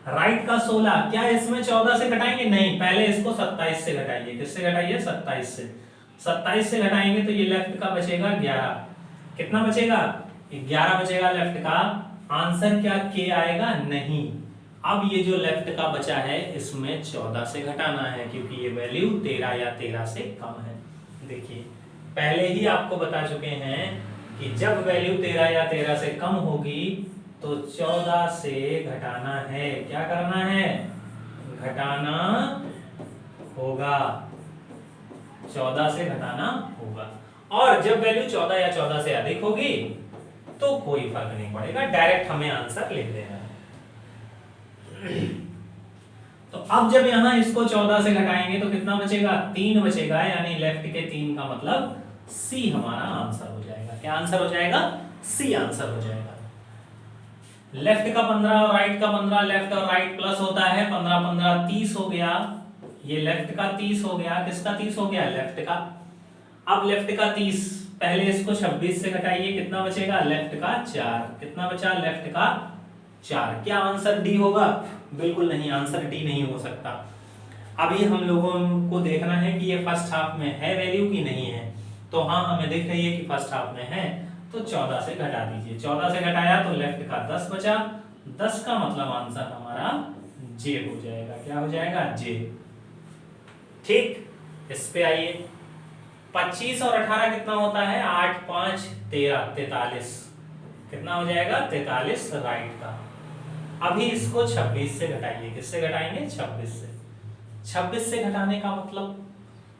Right का 16, क्या इसमें 14 से घटाएंगे, नहीं, पहले इसको 27 से घटाइए। किससे घटाइए, 27 से। 27 से घटाएंगे तो ये लेफ्ट का बचेगा 11, कितना बचेगा 11 बचेगा लेफ्ट का। आंसर क्या के आएगा? नहीं। अब ये जो लेफ्ट का बचा है इसमें 14 से घटाना है, क्योंकि ये वैल्यू 13 या 13 से कम है। देखिए पहले ही आपको बता चुके हैं कि जब वैल्यू 13 या 13 से कम होगी तो 14 से घटाना है। क्या करना है? घटाना होगा। 14 से घटाना होगा। और जब वैल्यू 14 या 14 से अधिक होगी तो कोई फर्क नहीं पड़ेगा, डायरेक्ट हमें आंसर लिख देना है। तो अब जब यहां इसको 14 से घटाएंगे तो कितना बचेगा? 3 बचेगा, यानी लेफ्ट के 3 का मतलब सी हमारा आंसर हो जाएगा। क्या आंसर हो जाएगा? सी आंसर हो जाएगा। लेफ्ट का 15 और राइट का 15, लेफ्ट और राइट प्लस होता है, 15 15 30 हो गया। ये लेफ्ट का 30 हो गया। किसका 30 हो गया? लेफ्ट का। अब लेफ्ट का 30, पहले इसको 26 से घटाइए, कितना बचेगा? लेफ्ट का 4। कितना बचा? लेफ्ट का 4। क्या आंसर डी होगा? बिल्कुल नहीं, आंसर डी नहीं हो सकता। अभी हम लोगों को देखना है कि ये फर्स्ट हाफ में है वैल्यू की नहीं है। तो हाँ, हमें दिख रही है कि फर्स्ट हाफ में है, तो 14 से घटा दीजिए। 14 से घटाया तो लेफ्ट का 10 बचा। 10 का मतलब आंसर हमारा जे हो जाएगा। क्या हो जाएगा? जे। ठीक, इस पे आइए। 25 और 18 कितना होता है? 8 5 13 43। कितना हो जाएगा? 43 राइट का। अभी इसको 26 से घटाइए। किससे घटाएंगे? 26 से। 26 से घटाने का मतलब,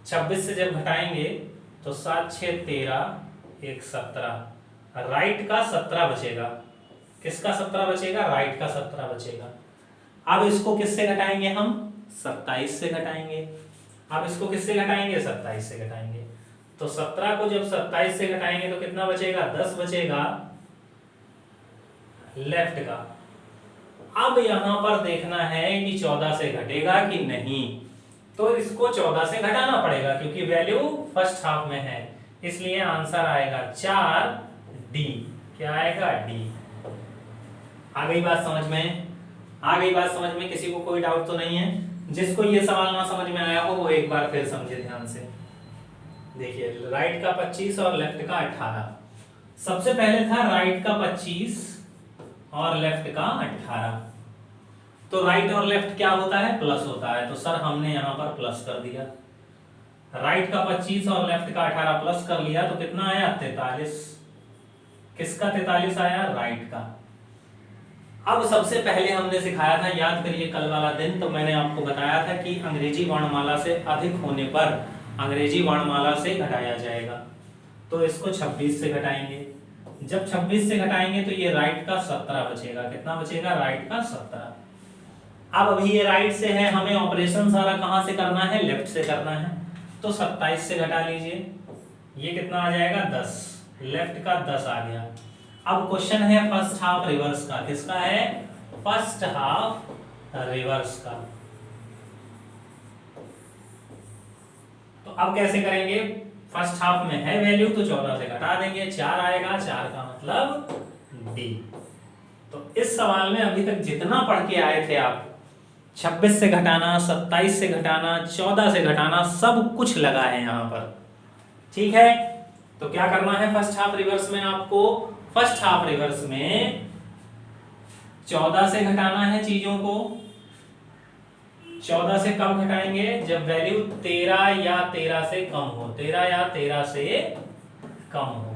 26 से जब घटाएंगे तो 7 6 13 1 17। राइट का 17 बचेगा। किसका 17 बचेगा? राइट का 17 बचेगा। अब इसको किससे घटाएंगे हम? 27 से घटाएंगे। अब इसको किससे घटाएंगे? 27 से घटाएंगे। तो 17 को जब 27 से घटाएंगे तो कितना बचेगा? 10 बचेगा लेफ्ट का। अब यहां पर देखना है कि 14 से घटेगा कि नहीं, तो इसको 14 से घटाना पड़ेगा, क्योंकि वैल्यू फर्स्ट हाफ में है। इसलिए आंसर आएगा 4 डी। क्या आएगा? डी। आ गई बात समझ में? आ गई बात समझ में? किसी को कोई डाउट तो नहीं है? जिसको ये सवाल ना समझ में आया हो वो एक बार फिर समझे ध्यान से। देखिए राइट का 25 और लेफ्ट का 18। सबसे पहले था राइट का 25 और लेफ्ट का 18। तो राइट और लेफ्ट क्या होता है? प्लस होता है। तो सर हमने यहां पर प्लस कर दिया। राइट का 25 और लेफ्ट का 18 प्लस कर लिया तो कितना आया? 43। किसका 43 आया? राइट का। अब सबसे पहले हमने सिखाया था, याद करिए कल वाला दिन, तो मैंने आपको बताया था कि अंग्रेजी वर्णमाला से अधिक होने पर अंग्रेजी वर्णमाला से घटाया जाएगा। तो इसको 26 से घटाएंगे। जब 26 से घटाएंगे तो ये राइट का 17 बचेगा। कितना बचेगा? राइट का 17। अब अभी ये राइट से है, हमें ऑपरेशन सारा कहां से करना है? लेफ्ट से करना है। तो 27 से घटा लीजिए। ये कितना आ जाएगा? 10। लेफ्ट का 10 आ गया। अब क्वेश्चन है फर्स्ट हाफ रिवर्स का। किसका है? फर्स्ट हाफ रिवर्स का। तो अब कैसे करेंगे? फर्स्ट हाफ में है वैल्यू तो 14 से घटा देंगे, 4 आएगा। 4 का मतलब डी। तो इस सवाल में अभी तक जितना पढ़ के आए थे आप, 26 से घटाना, 27 से घटाना, 14 से घटाना, सब कुछ लगा है यहां पर। ठीक है, तो क्या करना है फर्स्ट हाफ रिवर्स में आपको? फर्स्ट हाफ रिवर्स में 14 से घटाना है चीजों को। 14 से कब घटाएंगे? जब वैल्यू 13 या 13 से कम हो। 13 या 13 से कम हो।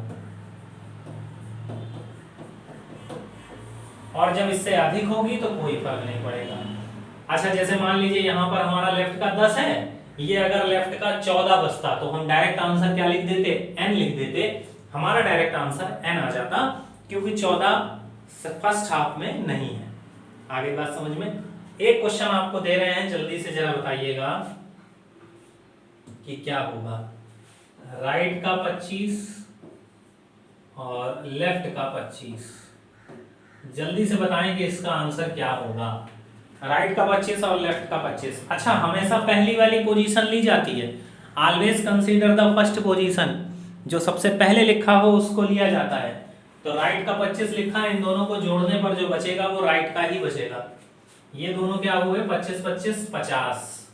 और जब इससे अधिक होगी तो कोई फर्क नहीं पड़ेगा। अच्छा, जैसे मान लीजिए यहां पर हमारा लेफ्ट का 10 है, ये अगर लेफ्ट का 14 बचता तो हम डायरेक्ट आंसर क्या लिख देते? n लिख देते। हमारा डायरेक्ट आंसर n आ जाता, क्योंकि 14 फर्स्ट हाफ में नहीं है। आगे बात समझ में? एक क्वेश्चन आपको दे रहे हैं, जल्दी से जरा बताइएगा कि क्या होगा। राइट का 25 और लेफ्ट का 25, जल्दी से बताएं कि इसका आंसर क्या होगा। राइट का 25 और लेफ्ट का 25। अच्छा, हमेशा पहली वाली पोजीशन ली जाती है। Always consider the first position. जो सबसे पहले लिखा हो उसको लिया जाता है। तो राइट का 25 लिखा है, इन दोनों को जोड़ने पर जो बचेगा वो राइट का ही बचेगा। ये दोनों क्या हुए? 25 25 50।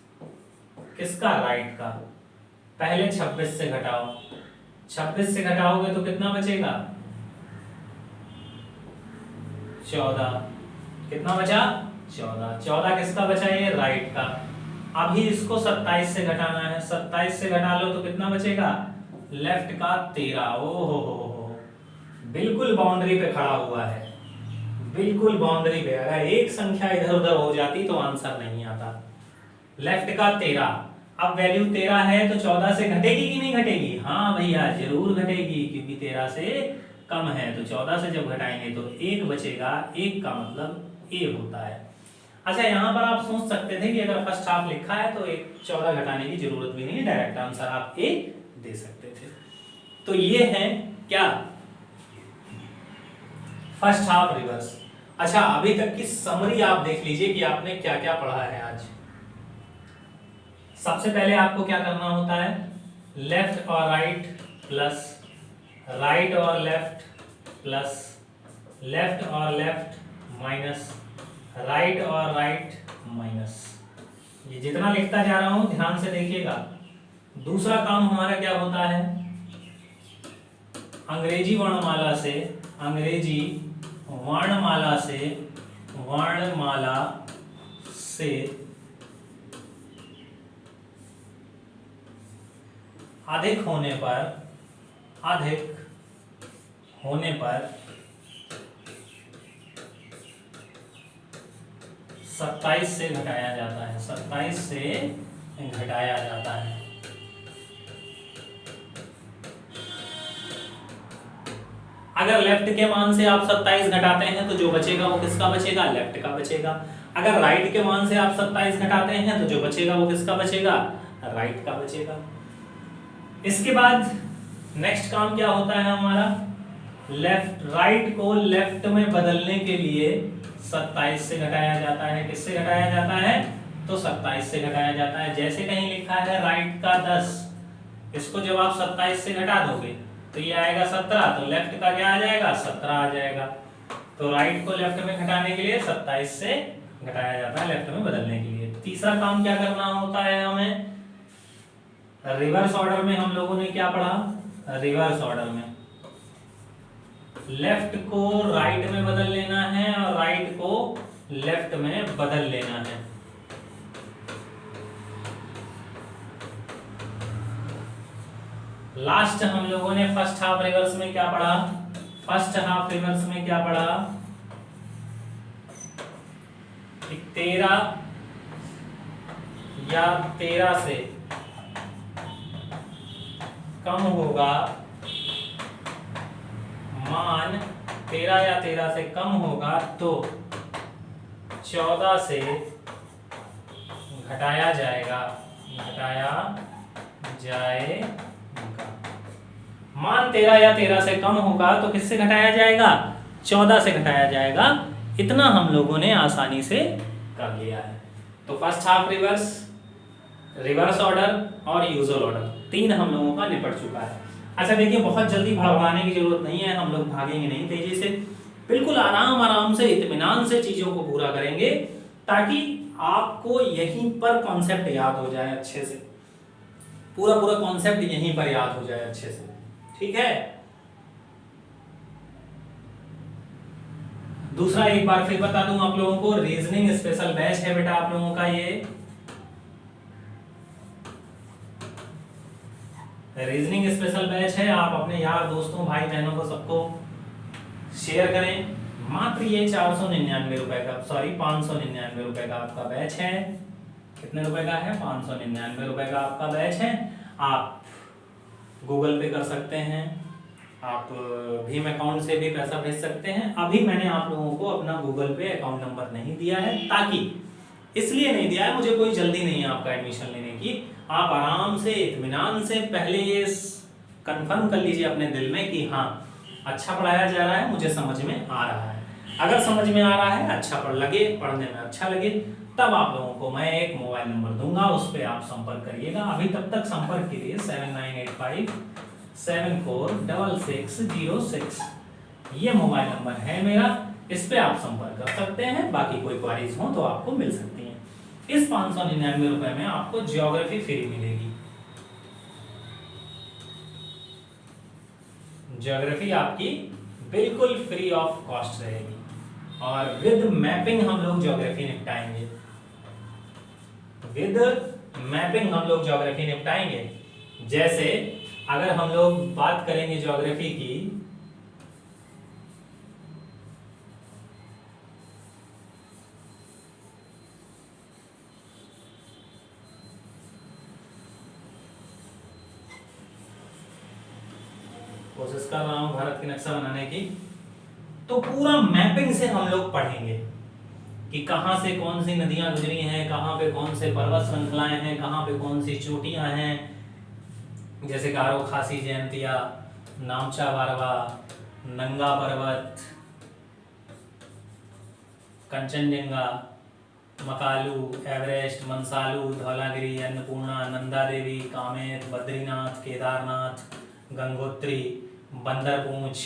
किसका? राइट का। पहले 26 से घटाओ। 26 से घटाओगे तो कितना बचेगा? 14, कितना बचा 14, 14 किसका बचा, ये राइट का। अभी इसको 27 से घटाना है, 27 से घटा लो तो कितना बचेगा, लेफ्ट का 13। ओहो, बिल्कुल बाउंड्री पे खड़ा हुआ है, बिल्कुल बाउंड्री पे। अगर एक संख्या इधर उधर हो जाती तो आंसर नहीं आता। लेफ्ट का 13, अब वैल्यू 13 है तो 14 से घटेगी कि नहीं घटेगी, हाँ भैया जरूर घटेगी, क्योंकि 13 से कम है। तो 14 से जब घटाएंगे तो 1 बचेगा, 1 का मतलब ए होता है। अच्छा, यहाँ पर आप सोच सकते थे कि अगर फर्स्ट हाफ लिखा है तो 14 घटाने की जरूरत भी नहीं, डायरेक्ट आंसर आप ए दे सकते थे। तो ये है क्या, फर्स्ट हाफ रिवर्स। अच्छा, अभी तक की समरी आप देख लीजिए कि आपने क्या क्या पढ़ा है आज। सबसे पहले आपको क्या करना होता है, लेफ्ट और राइट प्लस राइट और लेफ्ट प्लस लेफ्ट और लेफ्ट माइनस राइट और राइट माइनस। ये जितना लिखता जा रहा हूं ध्यान से देखिएगा। दूसरा काम हमारा क्या होता है, अंग्रेजी वर्णमाला से अधिक होने पर 27 से घटाया जाता है, 27 से घटाया जाता है। अगर लेफ्ट के मान से आप 27 घटाते हैं तो जो बचेगा वो किसका बचेगा, लेफ्ट का बचेगा। अगर राइट के मान से आप 27 घटाते हैं तो जो बचेगा वो किसका बचेगा, राइट का बचेगा। इसके बाद नेक्स्ट काम क्या होता है हमारा, राइट को लेफ्ट में बदलने के लिए 27 से घटाया जाता है। किससे घटाया जाता है, तो 27 से घटाया जाता है। जैसे कहीं लिखा है राइट का 10, इसको जब आप 27 से घटा दोगे तो ये आएगा 17, तो लेफ्ट का क्या आ जाएगा, 17 आ जाएगा। तो राइट को लेफ्ट में घटाने के लिए 27 से घटाया जाता है, लेफ्ट में बदलने के लिए। तीसरा काम क्या करना होता है हमें, रिवर्स ऑर्डर में हम लोगों ने क्या पढ़ा, रिवर्स ऑर्डर में लेफ्ट को राइट में बदल लेना है और राइट को लेफ्ट में बदल लेना है। लास्ट हम लोगों ने फर्स्ट हाफ रिवर्स में क्या पढ़ा, फर्स्ट हाफ रिवर्स में क्या पढ़ा, 13 या 13 से कम होगा, मान 13 या 13 से कम होगा तो 14 से घटाया जाएगा, मान 13 या 13 से कम होगा तो किससे घटाया जाएगा, 14 से घटाया जाएगा। इतना हम लोगों ने आसानी से कर लिया है। तो first half reverse, reverse order और यूजुअल ऑर्डर, 3 हम लोगों का निपट चुका है। अच्छा देखिए, बहुत जल्दी भड़बड़ाने की जरूरत नहीं है, हम लोग भागेंगे नहीं, तेजी से बिल्कुल आराम से इत्मीनान से चीजों को पूरा करेंगे ताकि आपको यहीं पर कॉन्सेप्ट याद हो जाए अच्छे से, पूरा कॉन्सेप्ट यहीं पर याद हो जाए अच्छे से, ठीक है। दूसरा एक बार फिर बता दूं आप लोगों को, रीजनिंग स्पेशल बैच है बेटा आप लोगों का, ये रीजनिंग स्पेशल बैच है। आप अपने यार दोस्तों भाई बहनों को सबको शेयर करें। मात्र ये 499 रुपए का, सॉरी 599 रुपए का आपका बैच है। कितने रुपए का है, 599 रुपए का आपका बैच है। आप गूगल पे कर सकते हैं, आप भीम अकाउंट से भी पैसा भेज सकते हैं। अभी मैंने आप लोगों को अपना गूगल पे अकाउंट नंबर नहीं दिया है, ताकि इसलिए नहीं दिया है, मुझे कोई जल्दी नहीं है आपका एडमिशन लेने की। आप आराम से इत्मीनान से पहले ये कंफर्म कर लीजिए अपने दिल में कि हाँ अच्छा पढ़ाया जा रहा है, मुझे समझ में आ रहा है। अगर समझ में आ रहा है, अच्छा पढ़ने में अच्छा लगे, तब आप लोगों को मैं एक मोबाइल नंबर दूंगा, उस पर आप संपर्क करिएगा। अभी तब तक संपर्क के लिए 7985746606 ये मोबाइल नंबर है मेरा, इस पे आप संपर्क कर सकते हैं। बाकी कोई क्वारीज हो तो आपको मिल सकती हैं। इस 599 रुपए में आपको ज्योग्राफी फ्री मिलेगी। ज्योग्राफी आपकी बिल्कुल फ्री ऑफ कॉस्ट रहेगी। और विद मैपिंग हम लोग ज्योग्राफी निपटाएंगे। विद मैपिंग हम लोग ज्योग्राफी निपटाएंगे। जैसे अगर हम लोग बात करेंगे ज्योग्राफी की, कोशिश कर रहा हूं भारत की नक्शा बनाने की, तो पूरा मैपिंग से हम लोग पढ़ेंगे कि कहां से कौन सी नदियां गुजरी हैं, कहां पे कौन से पर्वत श्रृंखलाएं हैं, कहां पे कौन सी चोटियां हैं, जैसे गारो खासी जयंतिया, नामचा बारवा, नंगा पर्वत, कंचनजंगा, मकालू, एवरेस्ट, मंसालू, धौलागिरी, अन्नपूर्णा, नंदा देवी, कामेत, बद्रीनाथ, केदारनाथ, गंगोत्री, बंदरपूंछ,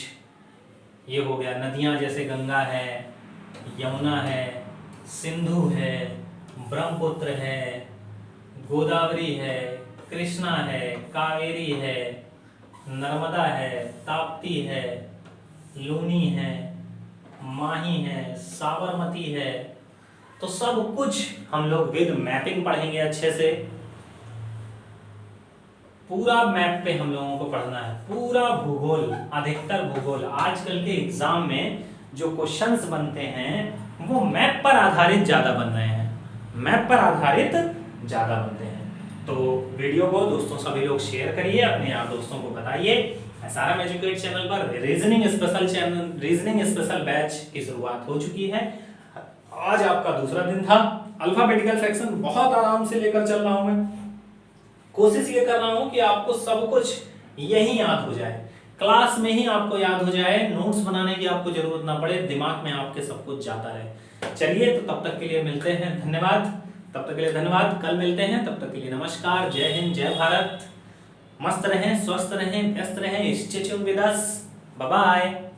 ये हो गया। नदियां जैसे गंगा है, यमुना है, सिंधु है, ब्रह्मपुत्र है, गोदावरी है, कृष्णा है, कावेरी है, नर्मदा है, ताप्ती है, लूनी है, माही है, साबरमती है। तो सब कुछ हम लोग विद मैपिंग पढ़ेंगे अच्छे से। पूरा मैप पे हम लोगों को पढ़ना है, पूरा भूगोल, अधिकतर भूगोल। आजकल के एग्जाम में जो क्वेश्चंस बनते हैं वो मैप पर आधारित ज्यादा बन रहे हैं, मैप पर आधारित ज्यादा बनते हैं। तो वीडियो को दोस्तों सभी लोग शेयर करिए, अपने यार दोस्तों को बताइए। एसआरएम एजुकेट चैनल पर रीजनिंग स्पेशल बैच की शुरुआत हो चुकी है। आज आपका दूसरा दिन था। अल्फाबेटिकल सेक्शन बहुत आराम से लेकर चल रहा हूं मैं। कोशिश ये कर रहा हूं कि आपको सब कुछ यही याद हो जाए, क्लास में ही आपको याद हो जाए, नोट्स बनाने की आपको जरूरत ना पड़े, दिमाग में आपके सब कुछ जाता रहे। चलिए तो तब तक के लिए मिलते हैं, धन्यवाद। तब तक के लिए धन्यवाद, कल मिलते हैं, तब तक के लिए नमस्कार, जय हिंद, जय भारत। मस्त रहें, स्वस्थ रहें, व्यस्त रहें, stay tuned with us, bye bye.